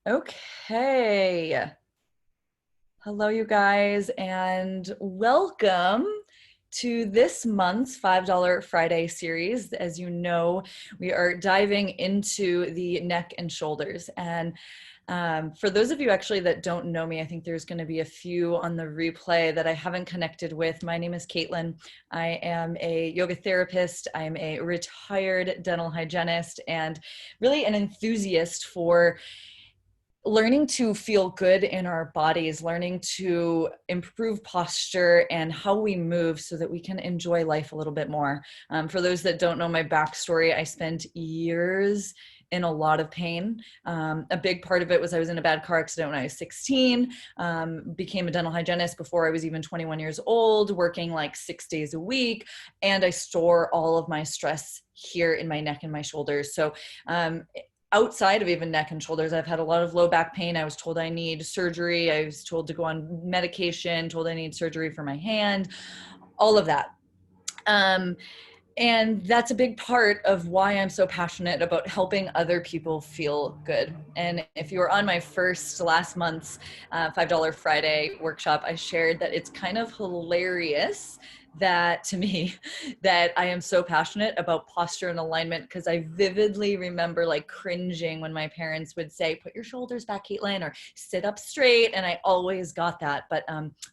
Okay. Hello, you guys, and welcome to this month's $5 Friday series. As you know, we are diving into the neck and shoulders. And for those of you actually that don't know me, I think there's going to be a few on the replay that I haven't connected with. My name is Caitlin. I am a yoga therapist. I'm a retired dental hygienist and really an enthusiast for learning to feel good in our bodies, learning to improve posture and how we move so that we can enjoy life a little bit more. For those that don't know my backstory, I spent years in a lot of pain. A big part of it was I was in a bad car accident when I was 16, became a dental hygienist before I was even 21 years old, working like 6 days a week. And I store all of my stress here in my neck and my shoulders. So outside of even neck and shoulders, I've had a lot of low back pain. I was told I need surgery. I was told to go on medication, told I need surgery for my hand, all of that. And that's a big part of why I'm so passionate about helping other people feel good. And if you were on my last month's $5 Friday workshop, I shared that it's kind of hilarious that to me that I am so passionate about posture and alignment, because I vividly remember like cringing when my parents would say, put your shoulders back, Caitlin, or sit up straight. And I always got that. But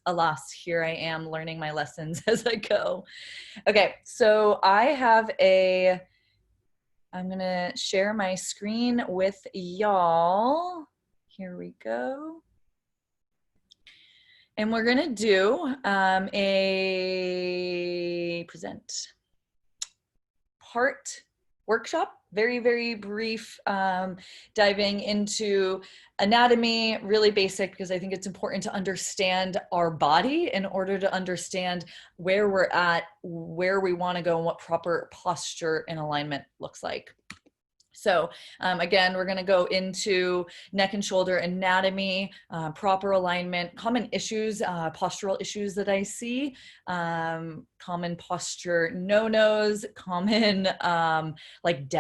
alas, here I am learning my lessons as I go. Okay, so I'm gonna share my screen with y'all. Here we go. And we're gonna do a present part workshop, very, very brief, diving into anatomy, really basic, because I think it's important to understand our body in order to understand where we're at, where we want to go, and what proper posture and alignment looks like. So again, we're going to go into neck and shoulder anatomy, proper alignment, common issues, postural issues that I see, common posture no-nos, common like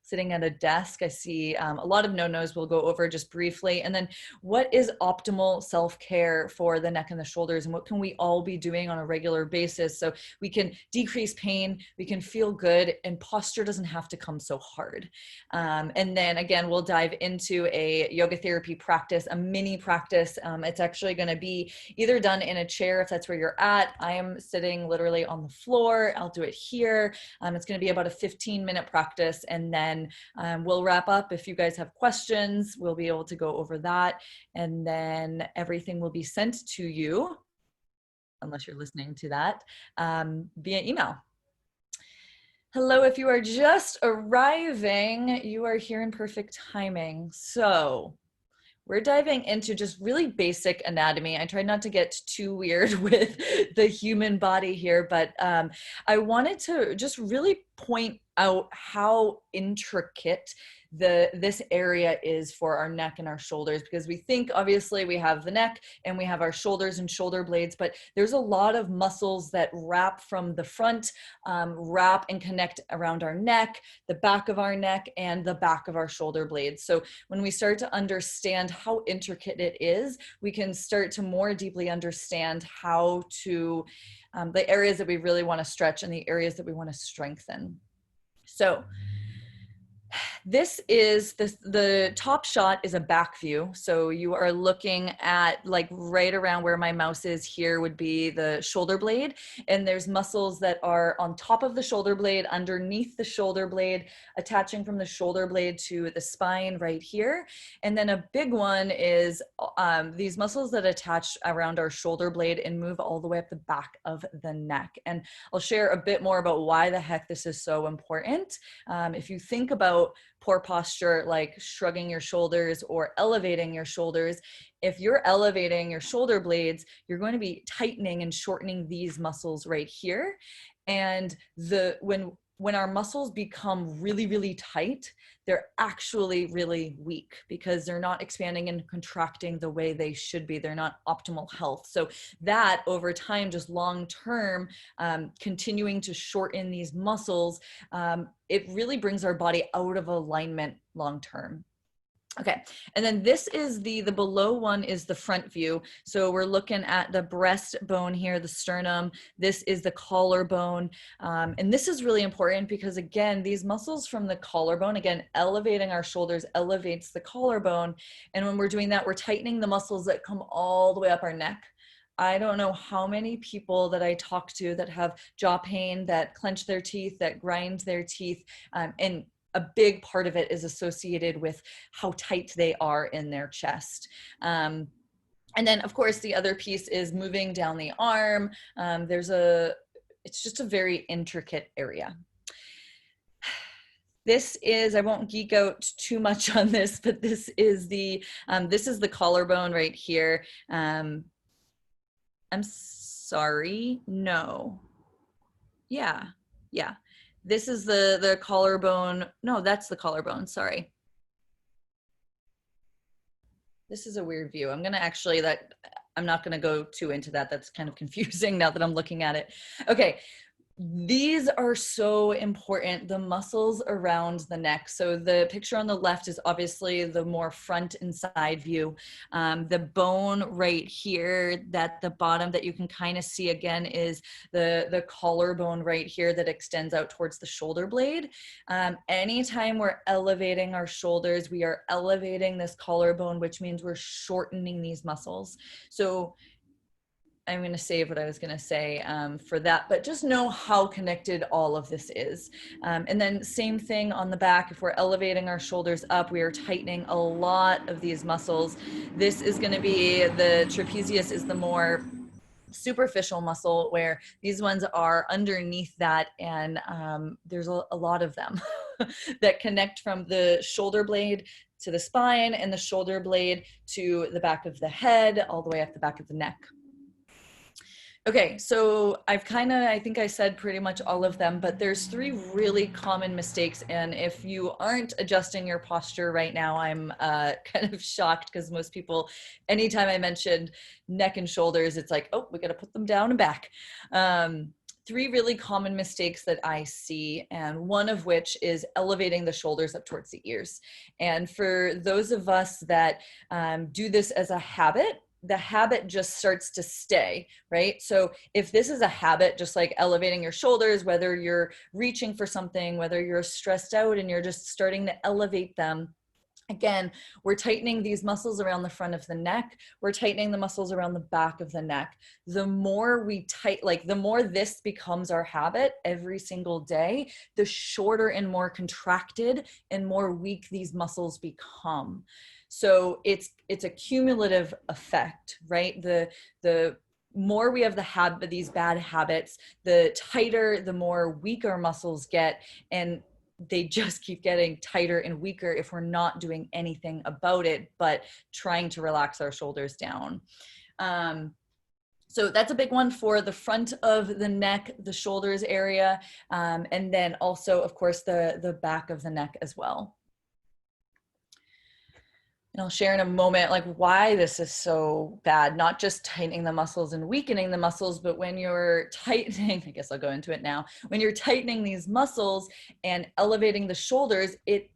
sitting at a desk. I see a lot of no-nos we'll go over just briefly. And then what is optimal self-care for the neck and the shoulders, and what can we all be doing on a regular basis so we can decrease pain, we can feel good, and posture doesn't have to come so hard. And then again, we'll dive into a yoga therapy practice, a mini practice. It's actually going to be either done in a chair if that's where you're at. I am sitting literally on the floor. I'll do it here. It's going to be about a 15-minute practice, and then we'll wrap up. If you guys have questions, we'll be able to go over that, and then everything will be sent to you, unless you're listening to that, via email. Hello, if you are just arriving, you are here in perfect timing. So we're diving into just really basic anatomy. I tried not to get too weird with the human body here, but I wanted to just really point out how intricate this area is for our neck and our shoulders, because we think obviously we have the neck and we have our shoulders and shoulder blades, but there's a lot of muscles that wrap from the front, wrap and connect around our neck, the back of our neck, and the back of our shoulder blades. So when we start to understand how intricate it is, we can start to more deeply understand how to the areas that we really want to stretch and the areas that we want to strengthen. So this is the top shot is a back view. So you are looking at like right around where my mouse is here would be the shoulder blade. And there's muscles that are on top of the shoulder blade, underneath the shoulder blade, attaching from the shoulder blade to the spine right here. And then a big one is these muscles that attach around our shoulder blade and move all the way up the back of the neck. And I'll share a bit more about why the heck this is so important. If you think about poor posture, like shrugging your shoulders or elevating your shoulders, if you're elevating your shoulder blades, you're going to be tightening and shortening these muscles right here. And when our muscles become really, really tight, they're actually really weak because they're not expanding and contracting the way they should be. They're not optimal health. So that over time, just long term, continuing to shorten these muscles, it really brings our body out of alignment long term. Okay, and then this is the below one is the front view. So we're looking at the breastbone here, the sternum. This is the collarbone. And this is really important because again, these muscles from the collarbone, again, elevating our shoulders elevates the collarbone. And when we're doing that, we're tightening the muscles that come all the way up our neck. I don't know how many people that I talk to that have jaw pain, that clench their teeth, that grind their teeth, and a big part of it is associated with how tight they are in their chest. And then of course the other piece is moving down the arm. It's just a very intricate area. This is, I won't geek out too much on this, but this is the collarbone right here. I'm sorry, no. Yeah. This is the collarbone. No, that's the collarbone, sorry. This is a weird view. I'm not gonna go too into that. That's kind of confusing now that I'm looking at it. Okay, these are so important, the muscles around the neck. So the picture on the left is obviously the more front and side view. The bone right here, that the bottom that you can kind of see again is the collarbone right here that extends out towards the shoulder blade. Anytime we're elevating our shoulders, we are elevating this collarbone, which means we're shortening these muscles. So I'm going to save what I was going to say for that, but just know how connected all of this is. And then same thing on the back. If we're elevating our shoulders up, we are tightening a lot of these muscles. This is going to be the trapezius is the more superficial muscle, where these ones are underneath that, and there's a lot of them that connect from the shoulder blade to the spine and the shoulder blade to the back of the head, all the way up the back of the neck. Okay, so I think I said pretty much all of them, but there's 3 really common mistakes. And if you aren't adjusting your posture right now, I'm kind of shocked, because most people, anytime I mentioned neck and shoulders, it's like, oh, we got to put them down and back. 3 really common mistakes that I see, and one of which is elevating the shoulders up towards the ears. And for those of us that do this as a habit, the habit just starts to stay, right? So if this is a habit, just like elevating your shoulders, whether you're reaching for something, whether you're stressed out and you're just starting to elevate them, again, we're tightening these muscles around the front of the neck. We're tightening the muscles around the back of the neck. The more we the more this becomes our habit every single day, the shorter and more contracted and more weak these muscles become. So it's a cumulative effect, right? The more we have these bad habits, the tighter, the more weak our muscles get, and they just keep getting tighter and weaker if we're not doing anything about it, but trying to relax our shoulders down. So that's a big one for the front of the neck, the shoulders area, and then also, of course, the back of the neck as well. And I'll share in a moment like why this is so bad, not just tightening the muscles and weakening the muscles, but when you're tightening, I guess I'll go into it now, when you're tightening these muscles and elevating the shoulders, it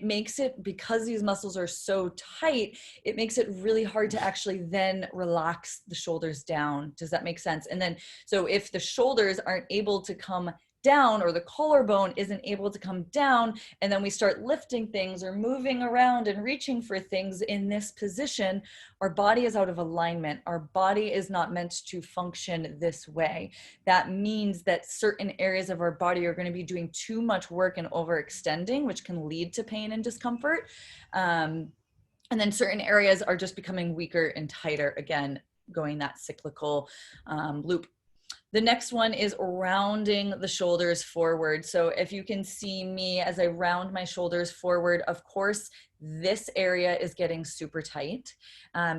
makes it, because these muscles are so tight, it makes it really hard to actually then relax the shoulders down. Does that make sense? And then, so if the shoulders aren't able to come down, or the collarbone isn't able to come down, and then we start lifting things or moving around and reaching for things in this position, our body is out of alignment. Our body is not meant to function this way. That means that certain areas of our body are going to be doing too much work and overextending, which can lead to pain and discomfort. And then certain areas are just becoming weaker and tighter, again, going that cyclical loop. The next one is rounding the shoulders forward. So if you can see me as I round my shoulders forward, of course, this area is getting super tight.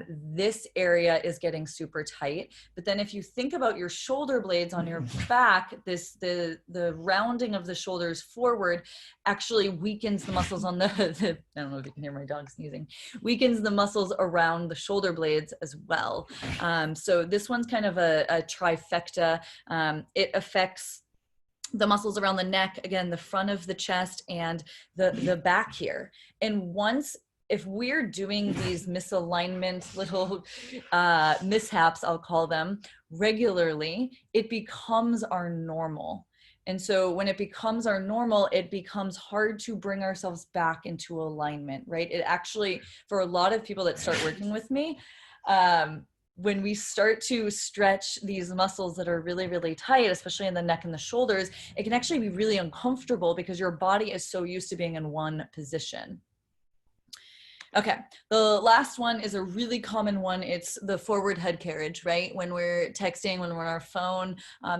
This area is getting super tight. But then if you think about your shoulder blades on your back, the rounding of the shoulders forward actually weakens the muscles on the I don't know if you can hear my dog sneezing, weakens the muscles around the shoulder blades as well. So this one's kind of a trifecta. It affects the muscles around the neck, again, the front of the chest and the back here. And once if we're doing these misalignment little mishaps, I'll call them, regularly, it becomes our normal. And so when it becomes our normal, it becomes hard to bring ourselves back into alignment, right? It actually, for a lot of people that start working with me, when we start to stretch these muscles that are really, really tight, especially in the neck and the shoulders, it can actually be really uncomfortable because your body is so used to being in one position. Okay, the last one is a really common one. It's the forward head carriage, right? When we're texting, when we're on our phone,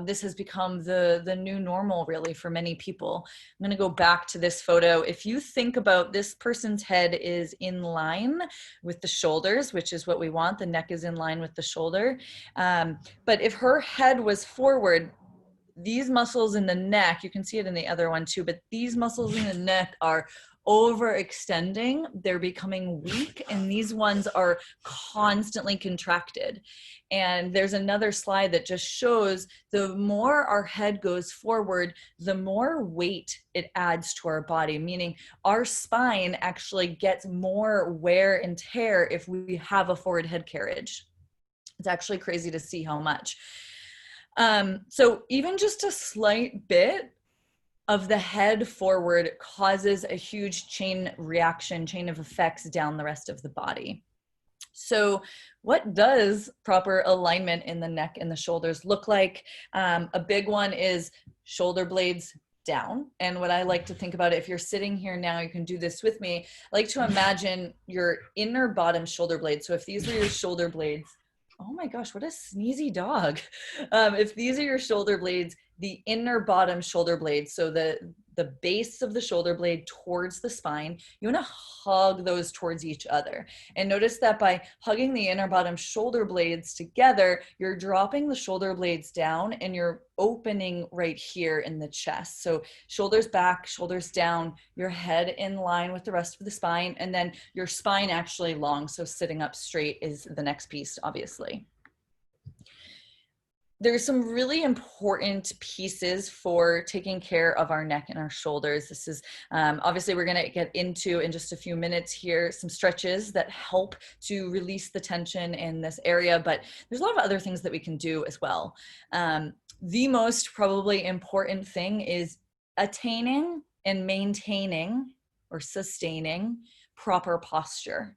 this has become the new normal really for many people. I'm gonna go back to this photo. If you think about this person's head is in line with the shoulders, which is what we want, the neck is in line with the shoulder. But if her head was forward, these muscles in the neck, you can see it in the other one too, but these muscles in the neck are overextending, they're becoming weak, and these ones are constantly contracted. And there's another slide that just shows the more our head goes forward, the more weight it adds to our body, meaning our spine actually gets more wear and tear if we have a forward head carriage. It's actually crazy to see how much. So even just a slight bit of the head forward causes a huge chain reaction, chain of effects down the rest of the body. So what does proper alignment in the neck and the shoulders look like? A big one is shoulder blades down. And what I like to think about, if you're sitting here now, you can do this with me. I like to imagine your inner bottom shoulder blades. So if these are your shoulder blades, oh my gosh, what a sneezy dog. If these are your shoulder blades, the inner bottom shoulder blades, so the base of the shoulder blade towards the spine, you want to hug those towards each other. And notice that by hugging the inner bottom shoulder blades together, you're dropping the shoulder blades down and you're opening right here in the chest. So shoulders back, shoulders down, your head in line with the rest of the spine, and then your spine actually long. So sitting up straight is the next piece, obviously. There's some really important pieces for taking care of our neck and our shoulders. This is obviously we're going to get into in just a few minutes here some stretches that help to release the tension in this area, but there's a lot of other things that we can do as well. The most probably important thing is attaining and maintaining or sustaining proper posture.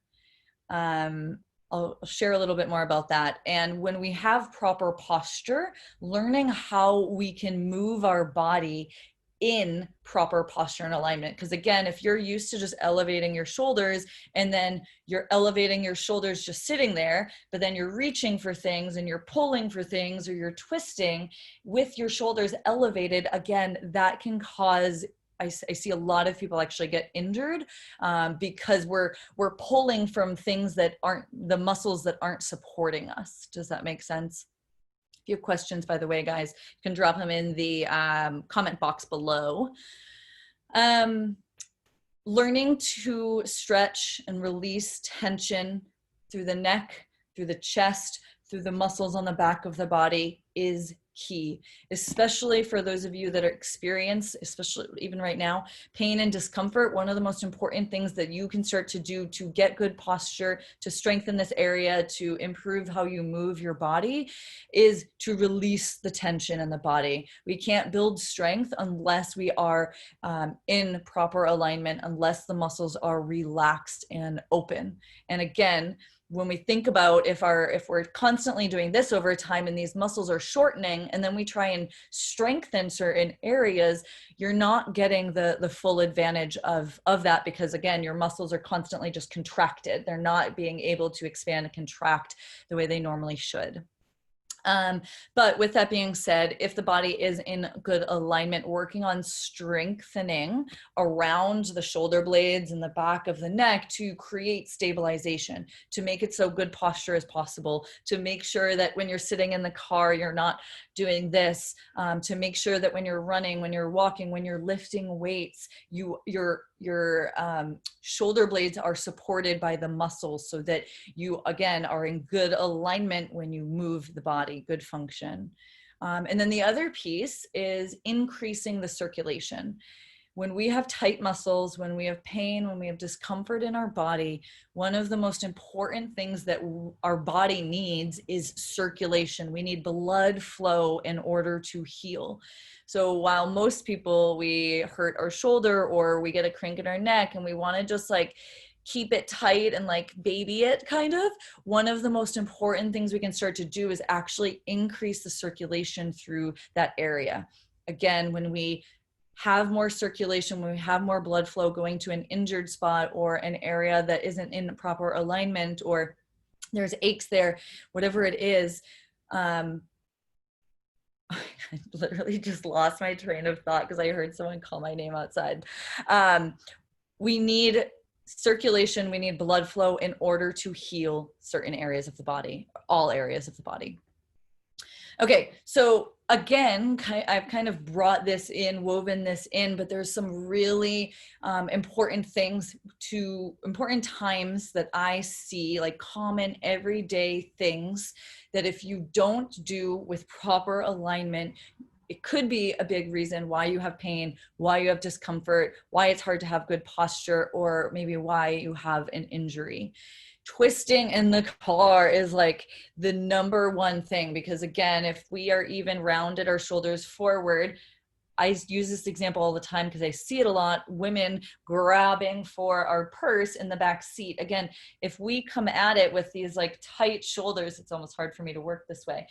I'll share a little bit more about that. And when we have proper posture, learning how we can move our body in proper posture and alignment. Because again, if you're used to just elevating your shoulders and then you're elevating your shoulders just sitting there, but then you're reaching for things and you're pulling for things or you're twisting with your shoulders elevated, again, that can cause I see a lot of people actually get injured because we're pulling from things that aren't the muscles that aren't supporting us. Does that make sense? If you have questions, by the way, guys, you can drop them in the comment box below. Learning to stretch and release tension through the neck, through the chest, through the muscles on the back of the body is key, especially for those of you that are experience, especially even right now, pain and discomfort. One of the most important things that you can start to do to get good posture, to strengthen this area, to improve how you move your body is to release the tension in the body. We can't build strength unless we are in proper alignment, unless the muscles are relaxed and open. And again, when we think about if we're constantly doing this over time and these muscles are shortening and then we try and strengthen certain areas, you're not getting the full advantage of that, because again, your muscles are constantly just contracted. They're not being able to expand and contract the way they normally should. But with that being said, if the body is in good alignment, working on strengthening around the shoulder blades and the back of the neck to create stabilization, to make it so good posture as possible, to make sure that when you're sitting in the car, you're not doing this, to make sure that when you're running, when you're walking, when you're lifting weights, your shoulder blades are supported by the muscles so that you, again, are in good alignment when you move the body, good function. And then the other piece is increasing the circulation. when we have tight muscles, when we have pain, when we have discomfort in our body, one of the most important things that our body needs is circulation. We need blood flow in order to heal. So while most people, we hurt our shoulder or we get a crank in our neck and we want to just like keep it tight and like baby it kind of, one of the most important things we can start to do is actually increase the circulation through that area. Again, when we have more circulation, when we have more blood flow going to an injured spot or an area that isn't in proper alignment, or there's aches there, whatever it is, I literally just lost my train of thought because I heard someone call my name outside. We need circulation, we need blood flow in order to heal certain areas of the body, all areas of the body. Okay, so again, I've kind of brought this in, woven this in, but there's some really important things important times that I see, like common everyday things that if you don't do with proper alignment, it could be a big reason why you have pain, why you have discomfort, why it's hard to have good posture, or maybe why you have an injury. Twisting in the car is like the number one thing, because again, if we are even rounded our shoulders forward, I use this example all the time because I see it a lot, women grabbing for our purse in the back seat. Again, if we come at it with these like tight shoulders, it's almost hard for me to work this way.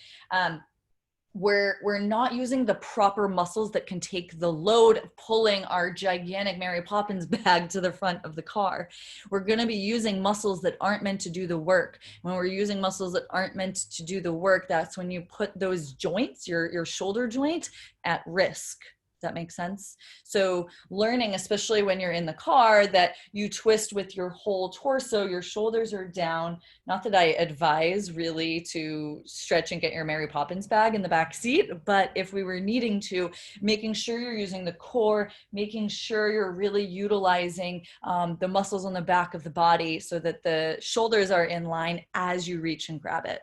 We're not using the proper muscles that can take the load of pulling our gigantic Mary Poppins bag to the front of the car. We're going to be using muscles that aren't meant to do the work. When we're using muscles that aren't meant to do the work, that's when you put those joints, your shoulder joint, at risk. That makes sense? So learning, especially when you're in the car, that you twist with your whole torso, your shoulders are down. Not that I advise really to stretch and get your Mary Poppins bag in the back seat, but if we were needing to, making sure you're using the core, making sure you're really utilizing the muscles on the back of the body so that the shoulders are in line as you reach and grab it.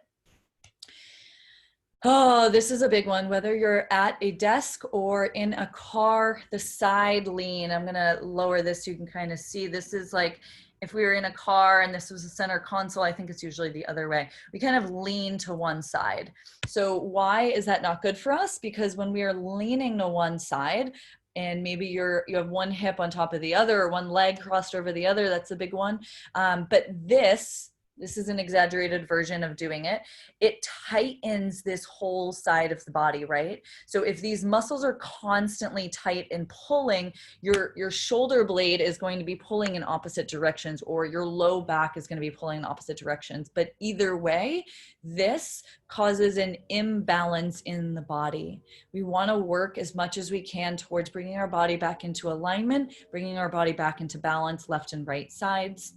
Oh, this is a big one. Whether you're at a desk or in a car, the side lean, I'm going to lower this so you can kind of see. This is like if we were in a car and this was a center console, I think it's usually the other way. We kind of lean to one side. So why is that not good for us? Because when we are leaning to one side, and maybe you have one hip on top of the other or one leg crossed over the other, that's a big one. But this is an exaggerated version of doing it. It tightens this whole side of the body, right? So if these muscles are constantly tight and pulling, your shoulder blade is going to be pulling in opposite directions, or your low back is going to be pulling in opposite directions. But either way, this causes an imbalance in the body. We want to work as much as we can towards bringing our body back into alignment, bringing our body back into balance, left and right sides.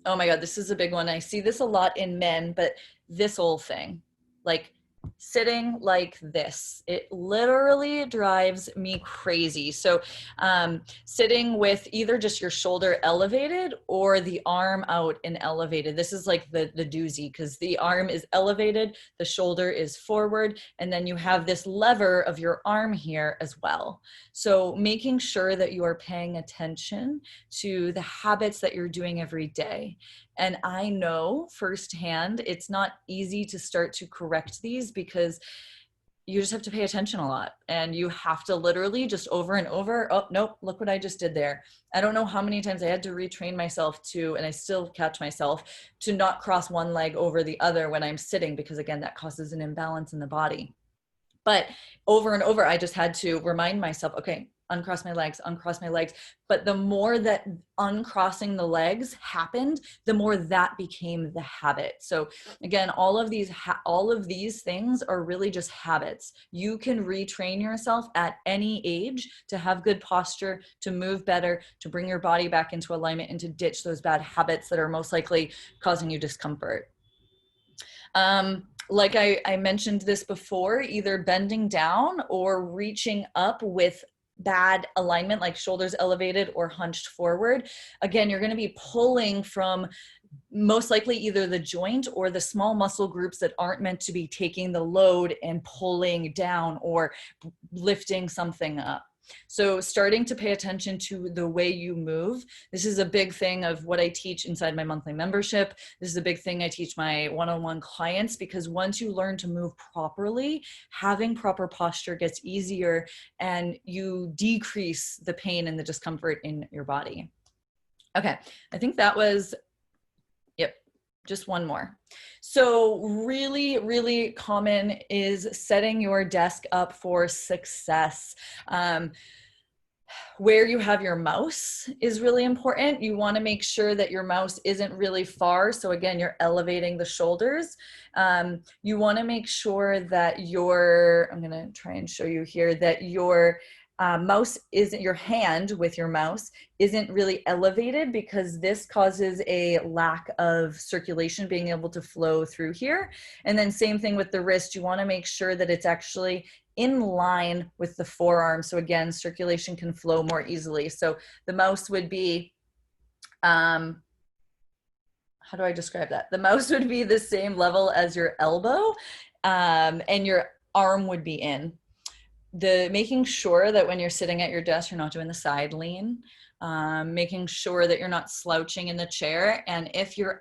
Oh my God, this is a big one. I see this a lot in men, but this whole thing, like sitting like this, it literally drives me crazy. So sitting with either just your shoulder elevated or the arm out and elevated. This is like the doozy, because the arm is elevated, the shoulder is forward, and then you have this lever of your arm here as well. So making sure that you are paying attention to the habits that you're doing every day. And I know firsthand, it's not easy to start to correct these because you just have to pay attention a lot, and you have to literally just over and over, oh, nope, look what I just did there. I don't know how many times I had to retrain myself to, and I still catch myself, to not cross one leg over the other when I'm sitting, because again, that causes an imbalance in the body. But over and over, I just had to remind myself, okay, uncross my legs, uncross my legs. But the more that uncrossing the legs happened, the more that became the habit. So again, all of these things are really just habits. You can retrain yourself at any age to have good posture, to move better, to bring your body back into alignment, and to ditch those bad habits that are most likely causing you discomfort. Like I mentioned this before, either bending down or reaching up with bad alignment, like shoulders elevated or hunched forward. Again, you're going to be pulling from most likely either the joint or the small muscle groups that aren't meant to be taking the load and pulling down or lifting something up. So starting to pay attention to the way you move. This is a big thing of what I teach inside my monthly membership. This is a big thing I teach my one-on-one clients, because once you learn to move properly, having proper posture gets easier and you decrease the pain and the discomfort in your body. Okay, I think that was, yep, just one more. So really, really common is setting your desk up for success. Where you have your mouse is really important. You want to make sure that your mouse isn't really far. So again, you're elevating the shoulders. You want to make sure that I'm going to try and show you here, that your mouse isn't, your hand with your mouse isn't really elevated, because this causes a lack of circulation being able to flow through here. And then same thing with the wrist. You want to make sure that it's actually in line with the forearm. So again, circulation can flow more easily. So the mouse would be, how do I describe that? The mouse would be the same level as your elbow, and your arm would be in. Making sure that when you're sitting at your desk, you're not doing the side lean, making sure that you're not slouching in the chair. And if you're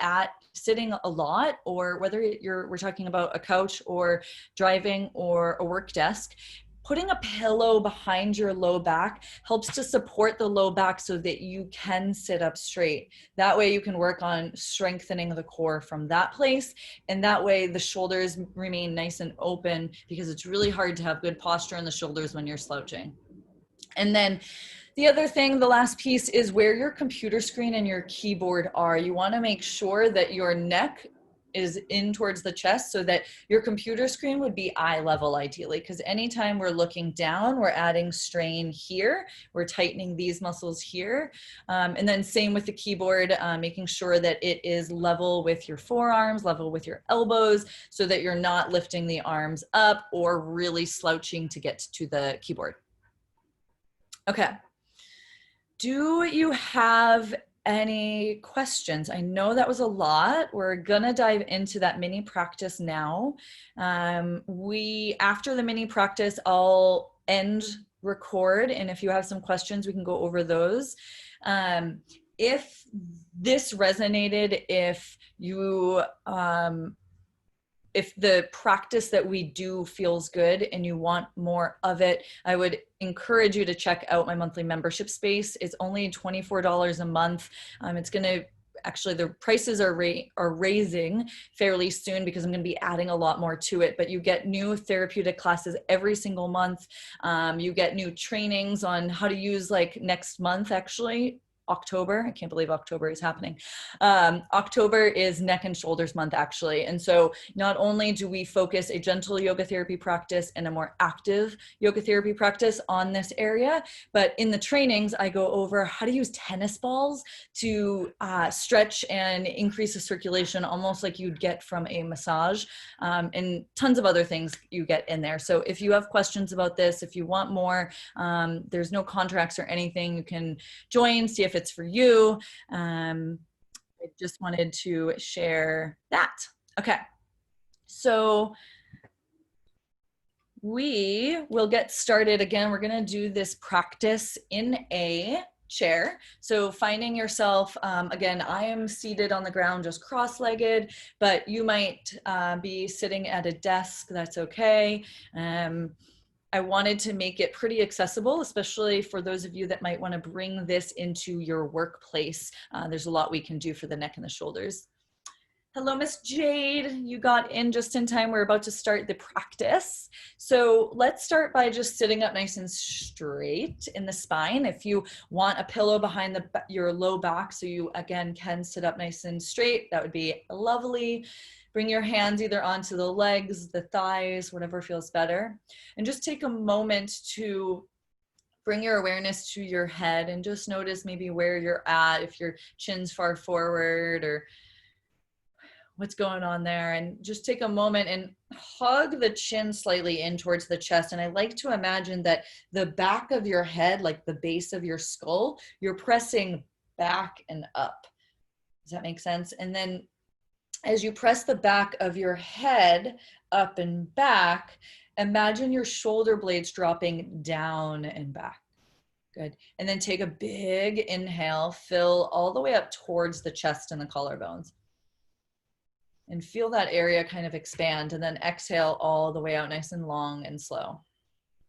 sitting a lot, or whether we're talking about a couch or driving or a work desk, putting a pillow behind your low back helps to support the low back so that you can sit up straight. That way you can work on strengthening the core from that place. And that way the shoulders remain nice and open, because it's really hard to have good posture in the shoulders when you're slouching. And then the other thing, the last piece, is where your computer screen and your keyboard are. You want to make sure that your neck is in towards the chest, so that your computer screen would be eye level ideally, because anytime we're looking down, we're adding strain here, we're tightening these muscles here. And then same with the keyboard, making sure that it is level with your forearms, level with your elbows, so that you're not lifting the arms up or really slouching to get to the keyboard. Okay. Do you have any questions? I know that was a lot. We're gonna dive into that mini practice now. After the mini practice, I'll end record, and if you have some questions, we can go over those. If this resonated, if the practice that we do feels good and you want more of it, I would encourage you to check out my monthly membership space. It's only $24 a month. It's going to, actually the prices are raising fairly soon, because I'm going to be adding a lot more to it, but you get new therapeutic classes every single month. You get new trainings on how to use, like next month, actually, October. I can't believe October is happening. October is neck and shoulders month, actually. And so not only do we focus a gentle yoga therapy practice and a more active yoga therapy practice on this area, but in the trainings, I go over how to use tennis balls to stretch and increase the circulation, almost like you'd get from a massage, and tons of other things you get in there. So if you have questions about this, if you want more, there's no contracts or anything. You can join, see if it's for you. I just wanted to share that. Okay, so we will get started. Again, we're going to do this practice in a chair. So finding yourself, again, I am seated on the ground, just cross-legged, but you might be sitting at a desk. That's okay. I wanted to make it pretty accessible, especially for those of you that might want to bring this into your workplace. There's a lot we can do for the neck and the shoulders. Hello, Miss Jade. You got in just in time. We're about to start the practice. So let's start by just sitting up nice and straight in the spine. If you want a pillow behind your low back, so you, again, can sit up nice and straight, that would be lovely. Bring your hands either onto the legs, the thighs, whatever feels better. And just take a moment to bring your awareness to your head and just notice maybe where you're at, if your chin's far forward or what's going on there. And just take a moment and hug the chin slightly in towards the chest. And I like to imagine that the back of your head, like the base of your skull, you're pressing back and up. Does that make sense? And then as you press the back of your head up and back, imagine your shoulder blades dropping down and back. Good. And then take a big inhale, fill all the way up towards the chest and the collarbones. And feel that area kind of expand, and then exhale all the way out nice and long and slow.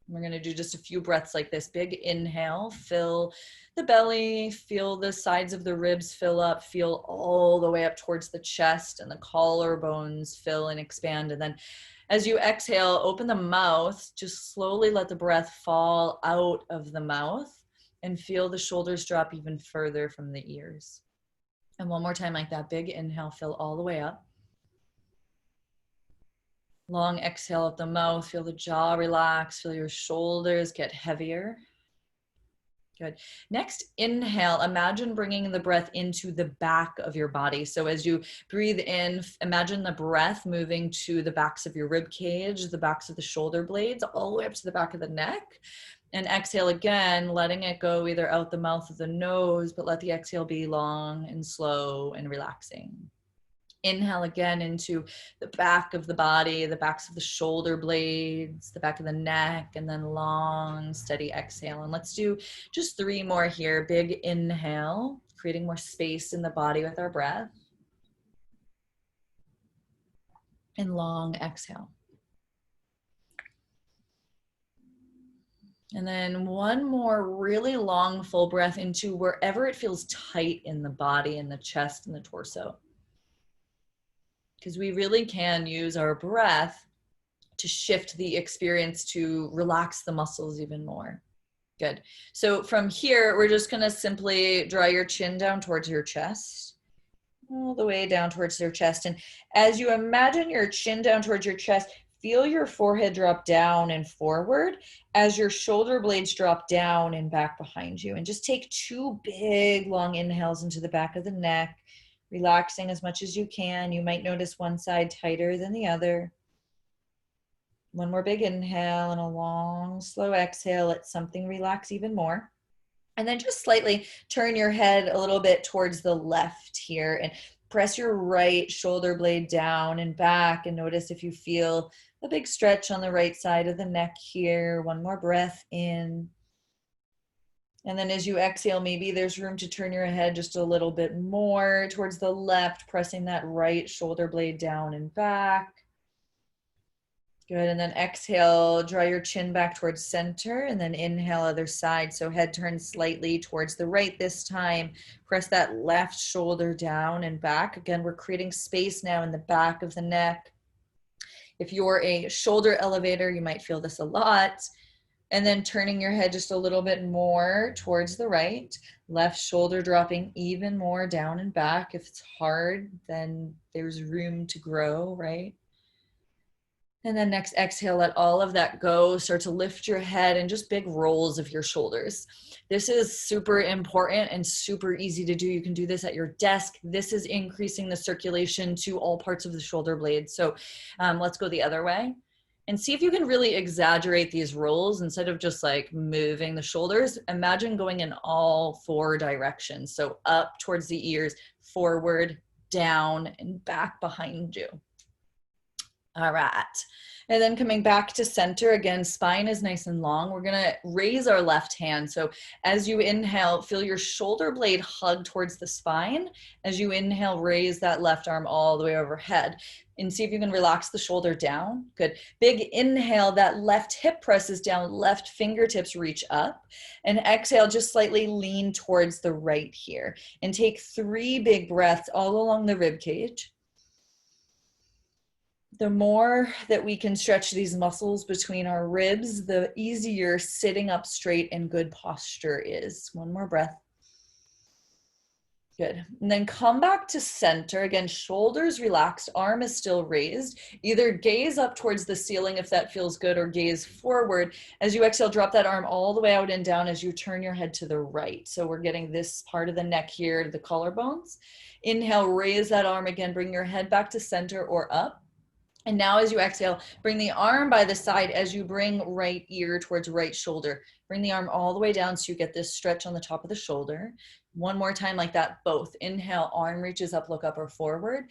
We're going to do just a few breaths like this. Big inhale, fill the belly, feel the sides of the ribs fill up, feel all the way up towards the chest, and the collarbones fill and expand. And then as you exhale, open the mouth, just slowly let the breath fall out of the mouth and feel the shoulders drop even further from the ears. And one more time like that. Big inhale, fill all the way up. Long exhale at the mouth, feel the jaw relax, feel your shoulders get heavier. Good. Next, inhale, imagine bringing the breath into the back of your body. So as you breathe in, imagine the breath moving to the backs of your rib cage, the backs of the shoulder blades, all the way up to the back of the neck. And exhale again, letting it go either out the mouth or the nose, but let the exhale be long and slow and relaxing. Inhale again into the back of the body, the backs of the shoulder blades, the back of the neck, and then long, steady exhale. And let's do just 3 more here. Big inhale, creating more space in the body with our breath. And long exhale. And then one more really long full breath into wherever it feels tight in the body, in the chest and the torso. Because we really can use our breath to shift the experience to relax the muscles even more. Good. So from here, we're just going to simply draw your chin down towards your chest, all the way down towards your chest. And as you imagine your chin down towards your chest, feel your forehead drop down and forward as your shoulder blades drop down and back behind you. And just take 2 big long inhales into the back of the neck, relaxing as much as you can. You might notice one side tighter than the other. One more big inhale and a long, slow exhale. Let something relax even more. And then just slightly turn your head a little bit towards the left here and press your right shoulder blade down and back, and notice if you feel a big stretch on the right side of the neck here. One more breath in. And then as you exhale, maybe there's room to turn your head just a little bit more towards the left, pressing that right shoulder blade down and back. Good. And then exhale, draw your chin back towards center, and then inhale other side. So head turns slightly towards the right this time. Press that left shoulder down and back. Again, we're creating space now in the back of the neck. If you're a shoulder elevator, you might feel this a lot. And then turning your head just a little bit more towards the right, left shoulder dropping even more down and back. If it's hard, then there's room to grow, right? And then next exhale, let all of that go. Start to lift your head and just big rolls of your shoulders. This is super important and super easy to do. You can do this at your desk. This is increasing the circulation to all parts of the shoulder blades. So let's go the other way. And see if you can really exaggerate these rolls instead of just like moving the shoulders. Imagine going in all 4 directions. So up towards the ears, forward, down, and back behind you. All right. And then coming back to center, again, spine is nice and long. We're going to raise our left hand. So as you inhale, feel your shoulder blade hug towards the spine. As you inhale, raise that left arm all the way overhead. And see if you can relax the shoulder down. Good. Big inhale, that left hip presses down, left fingertips reach up. And exhale, just slightly lean towards the right here. And take 3 big breaths all along the rib cage. The more that we can stretch these muscles between our ribs, the easier sitting up straight and good posture is. One more breath. Good. And then come back to center. Again, shoulders relaxed, arm is still raised. Either gaze up towards the ceiling if that feels good, or gaze forward. As you exhale, drop that arm all the way out and down as you turn your head to the right. So we're getting this part of the neck here to the collarbones. Inhale, raise that arm again, bring your head back to center or up. And now as you exhale, bring the arm by the side as you bring right ear towards right shoulder. Bring the arm all the way down so you get this stretch on the top of the shoulder. One more time like that, both. Inhale, arm reaches up, look up or forward.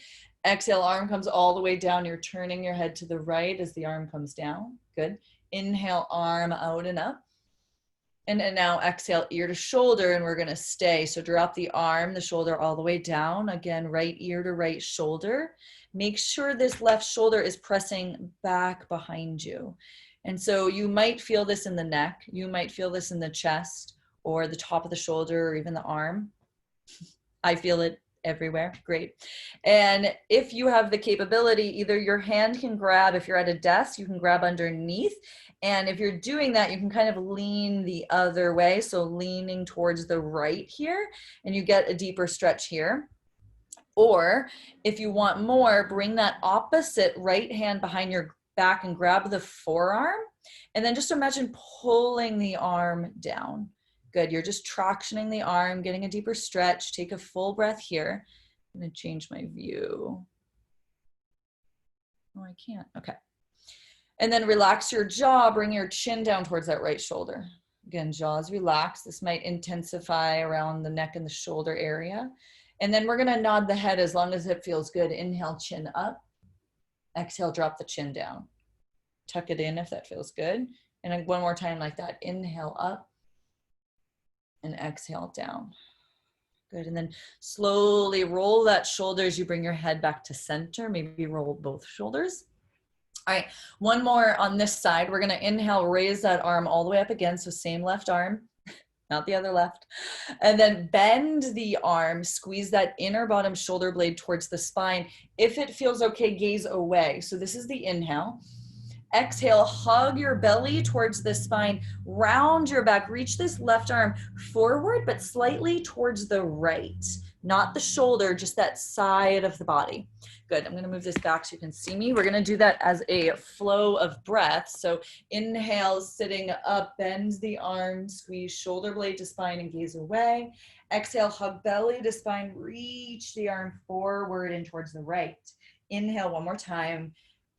Exhale, arm comes all the way down. You're turning your head to the right as the arm comes down. Good. Inhale, arm out and up. And then now exhale, ear to shoulder, and we're gonna stay. So drop the arm, the shoulder all the way down. Again, right ear to right shoulder. Make sure this left shoulder is pressing back behind you. And so you might feel this in the neck, you might feel this in the chest or the top of the shoulder or even the arm. I feel it everywhere. Great. And if you have the capability, either your hand can grab, if you're at a desk, you can grab underneath. And if you're doing that, you can kind of lean the other way. So leaning towards the right here, and you get a deeper stretch here. Or if you want more, bring that opposite right hand behind your back and grab the forearm. And then just imagine pulling the arm down. Good, you're just tractioning the arm, getting a deeper stretch. Take a full breath here. I'm gonna change my view. Oh, I can't, okay. And then relax your jaw, bring your chin down towards that right shoulder. Again, jaws relaxed. This might intensify around the neck and the shoulder area. And then we're gonna nod the head as long as it feels good. Inhale, chin up. Exhale, drop the chin down. Tuck it in if that feels good. And then one more time like that. Inhale up and exhale down. Good, and then slowly roll that shoulder as you bring your head back to center. Maybe roll both shoulders. All right, one more on this side. We're gonna inhale, raise that arm all the way up again. So same left arm, not the other left. And then bend the arm, squeeze that inner bottom shoulder blade towards the spine. If it feels okay, gaze away. So this is the inhale. Exhale, hug your belly towards the spine, round your back, reach this left arm forward, but slightly towards the right, not the shoulder, just that side of the body. Good, I'm gonna move this back so you can see me. We're gonna do that as a flow of breath. So inhale, sitting up, bend the arm, squeeze shoulder blade to spine and gaze away. Exhale, hug belly to spine, reach the arm forward and towards the right. Inhale one more time.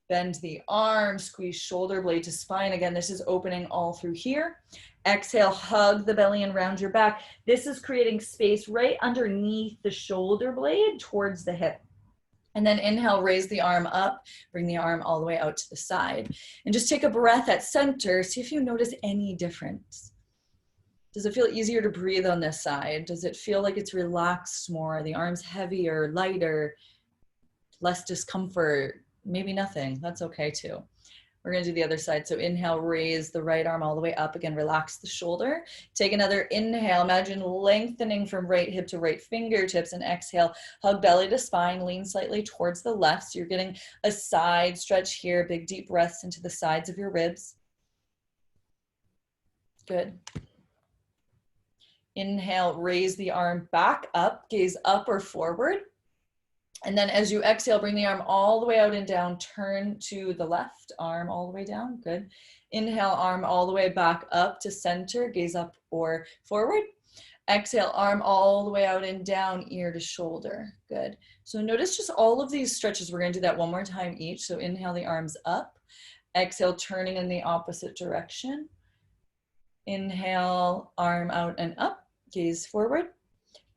Bend the arm, squeeze shoulder blade to spine. Again, this is opening all through here. Exhale, hug the belly and round your back. This is creating space right underneath the shoulder blade towards the hip. And then inhale, raise the arm up, bring the arm all the way out to the side. And just take a breath at center. See if you notice any difference. Does it feel easier to breathe on this side? Does it feel like it's relaxed more? The arm's heavier, lighter, less discomfort? Maybe nothing, that's okay too. We're gonna do the other side. So inhale, raise the right arm all the way up. Again, relax the shoulder. Take another inhale, imagine lengthening from right hip to right fingertips, and exhale, hug belly to spine, lean slightly towards the left. So you're getting a side stretch here, big deep breaths into the sides of your ribs. Good. Inhale, raise the arm back up, gaze up or forward. And then as you exhale, bring the arm all the way out and down, turn to the left, arm all the way down, good. Inhale, arm all the way back up to center, gaze up or forward. Exhale, arm all the way out and down, ear to shoulder, good. So notice just all of these stretches, we're gonna do that one more time each. So inhale, the arms up. Exhale, turning in the opposite direction. Inhale, arm out and up, gaze forward.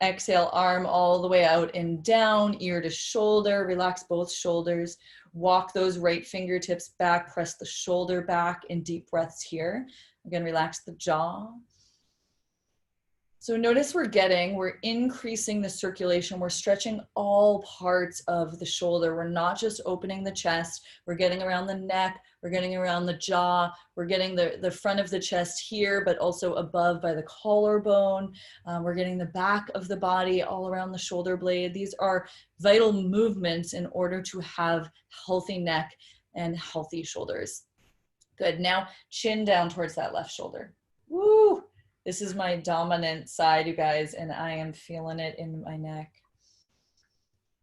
Exhale, arm all the way out and down, ear to shoulder, relax both shoulders. Walk those right fingertips back, press the shoulder back in deep breaths here. Again, relax the jaw. So notice we're increasing the circulation. We're stretching all parts of the shoulder. We're not just opening the chest. We're getting around the neck. We're getting around the jaw. We're getting the front of the chest here, but also above by the collarbone. We're getting the back of the body all around the shoulder blade. These are vital movements in order to have healthy neck and healthy shoulders. Good, now chin down towards that left shoulder. Woo! This is my dominant side, you guys, and I am feeling it in my neck.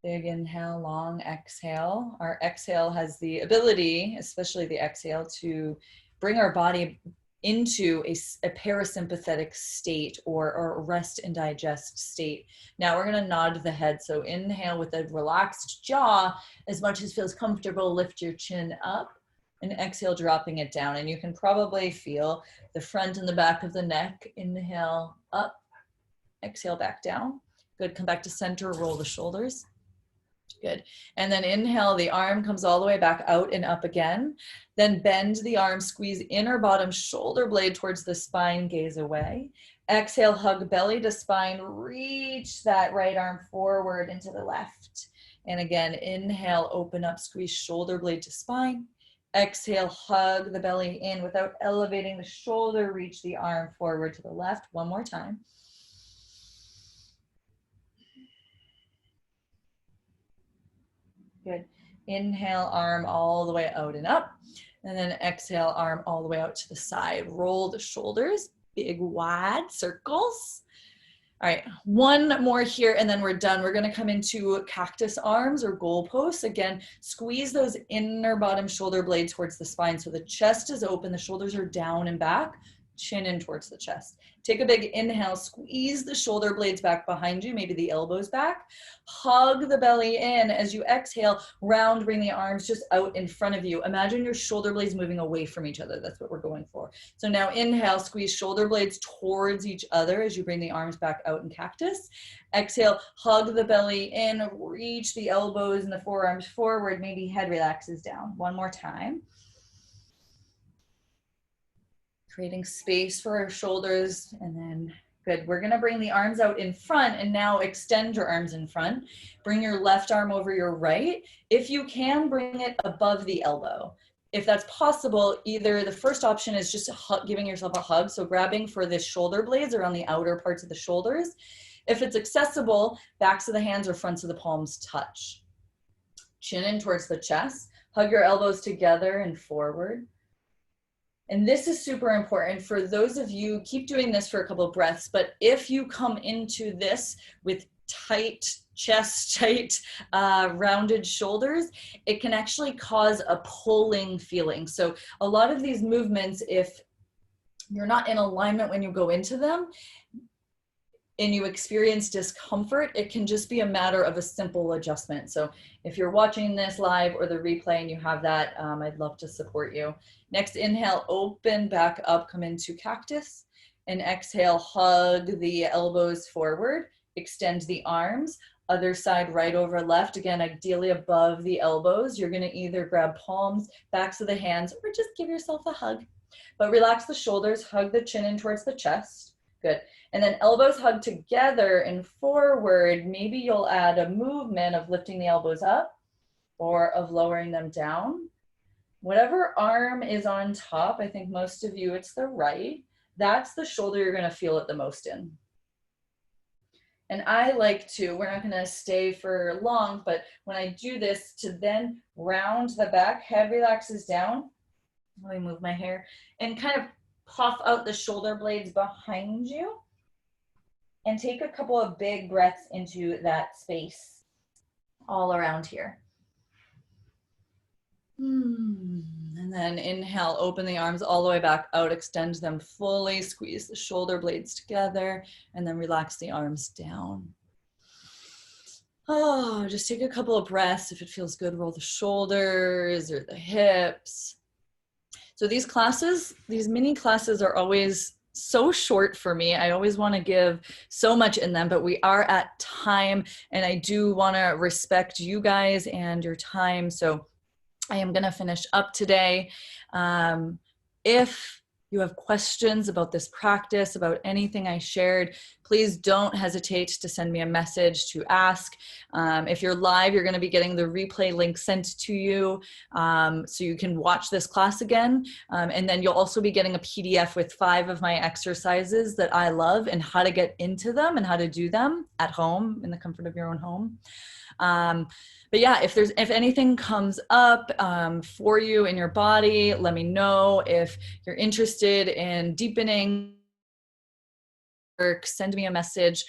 Big inhale, long exhale. Our exhale has the ability, especially the exhale, to bring our body into a parasympathetic state or rest and digest state. Now we're gonna nod the head. So inhale with a relaxed jaw, as much as feels comfortable, lift your chin up. And exhale, dropping it down. And you can probably feel the front and the back of the neck. Inhale, up. Exhale, back down. Good, come back to center, roll the shoulders. Good. And then inhale, the arm comes all the way back out and up again. Then bend the arm, squeeze inner bottom shoulder blade towards the spine, gaze away. Exhale, hug belly to spine, reach that right arm forward into the left. And again, inhale, open up, squeeze shoulder blade to spine. Exhale, hug the belly in without elevating the shoulder, reach the arm forward to the left. One more time. Good. Inhale, arm all the way out and up. And then exhale, arm all the way out to the side. Roll the shoulders, big wide circles. All right, one more here and then we're done. We're gonna come into cactus arms or goalposts. Again, squeeze those inner bottom shoulder blades towards the spine so the chest is open, the shoulders are down and back, chin in towards the chest. Take a big inhale, squeeze the shoulder blades back behind you, maybe the elbows back. Hug the belly in. As you exhale, round, bring the arms just out in front of you. Imagine your shoulder blades moving away from each other. That's what we're going for. So now inhale, squeeze shoulder blades towards each other as you bring the arms back out in cactus. Exhale, hug the belly in, reach the elbows and the forearms forward. Maybe head relaxes down. One more time. Creating space for our shoulders, and then good. We're gonna bring the arms out in front and now extend your arms in front. Bring your left arm over your right. If you can, bring it above the elbow. If that's possible, either the first option is just giving yourself a hug, so grabbing for the shoulder blades around the outer parts of the shoulders. If it's accessible, backs of the hands or fronts of the palms touch. Chin in towards the chest. Hug your elbows together and forward. And this is super important for those of you, keep doing this for a couple of breaths, but if you come into this with tight chest, tight rounded shoulders, it can actually cause a pulling feeling. So a lot of these movements, if you're not in alignment when you go into them, and you experience discomfort, it can just be a matter of a simple adjustment. So if you're watching this live or the replay and you have that, I'd love to support you. Next, inhale, open back up, come into cactus. And exhale, hug the elbows forward, extend the arms. Other side, right over left. Again, ideally above the elbows. You're gonna either grab palms, backs of the hands, or just give yourself a hug. But relax the shoulders, hug the chin in towards the chest. Good. And then elbows hug together and forward. Maybe you'll add a movement of lifting the elbows up or of lowering them down. Whatever arm is on top, I think most of you, it's the right. That's the shoulder you're gonna feel it the most in. And I like to, we're not gonna stay for long, but when I do this, to then round the back, head relaxes down. Let me move my hair and kind of puff out the shoulder blades behind you and take a couple of big breaths into that space all around here. And then inhale, open the arms all the way back out, extend them fully, squeeze the shoulder blades together, and then relax the arms down. Oh, just take a couple of breaths. If it feels good, roll the shoulders or the hips. So these classes, these mini classes are always so short for me. I always want to give so much in them, but we are at time and I do want to respect you guys and your time. So I am going to finish up today. If you have questions about this practice, about anything I shared, please don't hesitate to send me a message to ask. If you're live, you're going to be getting the replay link sent to you so you can watch this class again. And then you'll also be getting a PDF with 5 of my exercises that I love and how to get into them and how to do them at home in the comfort of your own home. But yeah, if anything comes up for you in your body, let me know. If you're interested in deepening work, send me a message.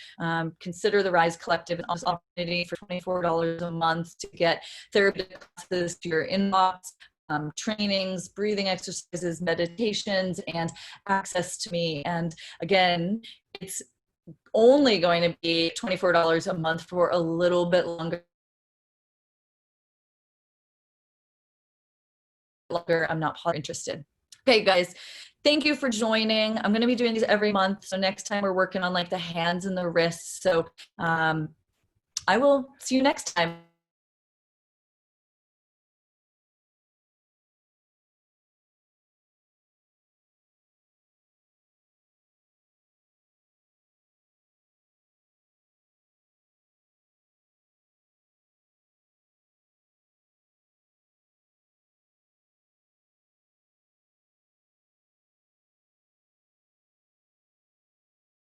Consider the Rise Collective an opportunity for $24 a month to get therapeutic classes to your inbox, trainings, breathing exercises, meditations, and access to me. And again, it's only going to be $24 a month for a little bit longer. I'm not interested. Okay, guys, thank you for joining. I'm going to be doing these every month. So next time we're working on like the hands and the wrists. So I will see you next time.